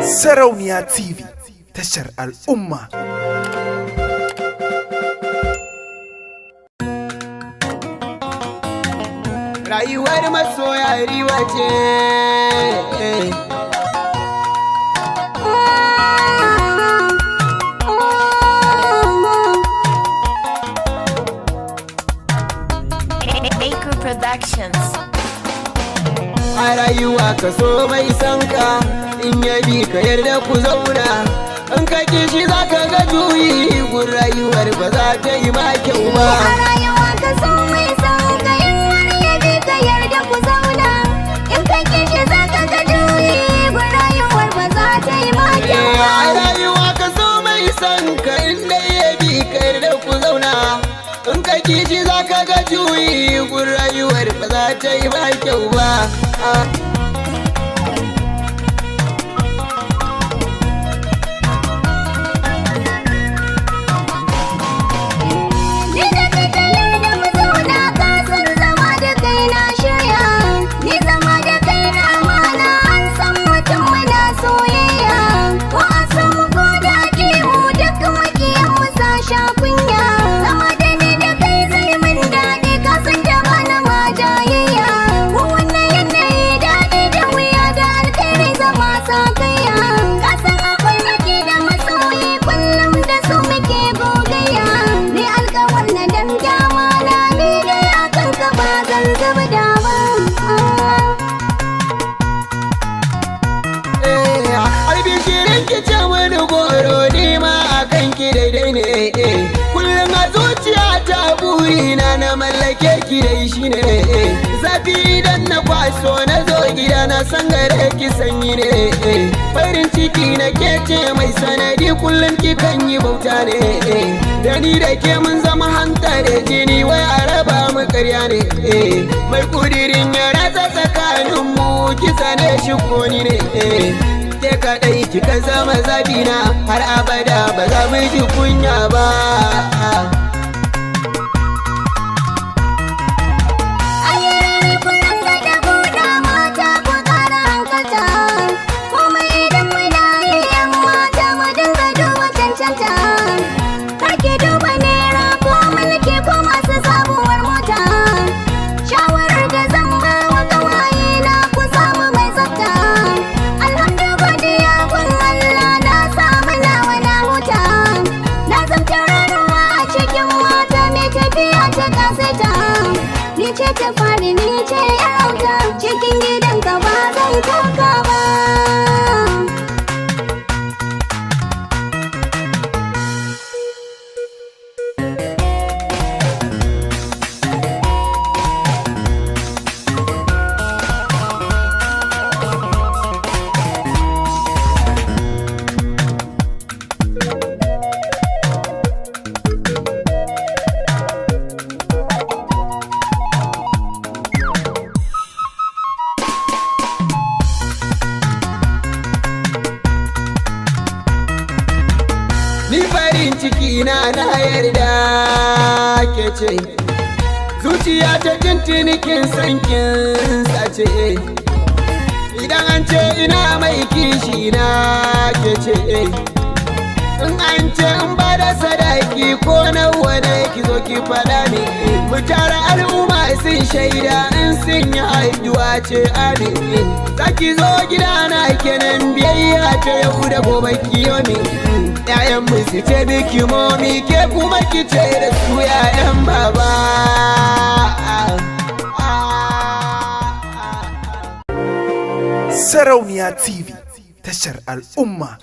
Sarauniya TV, tashar al'umma. Rayuwar masoya riwa ce. Maker Productions. A rayuwa ka so mai sanka, in yabi ka yarda ku zauna. In ka kishi za ka ga juyi, gun rayuwar ba za ta yi ma kyau ba. A rayuwa ka so mai sanka, in har yabi ka yarda ku zauna. In ka kishi za ka ga juyi, gun rayuwar ba za ta yi ma kyau ba. A rayuwa ka so mai sanka, in dai yabi ka yarda ku zauna. In ka kishi za ka ga juyi, gun rayuwar ba za ta yi ma kyau ba. Ni da kai ka yarda mu zauna, ka san zama da kai na shirya. Ni zama da kai na amana, an san mutum muna soyayya. Ko a samu ko da mu duk makiyan mu sa sha kunya. Zama da ni da kai zai min daɗi, ka san da bana ma jayayya. Ko wannan yanayi daɗi da wuya da alkhairi zama sa kaiya. Ka san akwai nake da masoyi, kullum da su muke gogayya. Ni alkawar na dan dama na, ni dai akan ka ba zan zuba da ba. Albishirin ki ce wani goro, ni ma a kan ki daidai ne. Kullum a zuciya ta burina na mallake ki dai shi ne. Zafi idan na kwaso na zo gida na san gare ki sanyi ne. Farin ciki na ke ce mai sanadi, kullum ki kan yi bauta ne. Da ni da ke mun zama hanta da jini, wai a raba mu karya ne. Mai kudirin ya ratsa tsakaninmu, kisa ne shi koni ne. Ke kaɗai kika zama zabina, har abada ba za mu ji kunya ba. Ayyari kullum da ta buɗa mata ku ƙara hankalta. Komai idan muna yi ‘yan mata mu dinga duba cancanta. Kar ki duba naira ko mulki ko masu sabuwar mota. Shawarar da zan ba wa ƙawaye na, ku samu mai tsafta. Alhamdu godiya gun Allah, na samu nawa na huta. Na zamta ranuwa a cikin mata, mai tafiya ta kasaita. Ni ce ta fari, ni ce ‘yar auta, cikin gidanka ba zan koka ba. Ni farin ciki na yarda ke ce, zuciya ta tuntuni kin san kin sace. Idan an ce ina mai kishi na ke ce, in an ce in ba da sadaki ko nawa ne ki zo ki faɗa ne. Mu tara al'umma sun shaida, in sun yi haihuwa ce amin. Za ki zo gidana kenan, biyayya ta yau da gobe kiyo ne. ‘Ya'yan mu su ce biki momi, ke kuma ki ce da su ‘ya'yan baba. Sarauniya TV, tashar al'umma.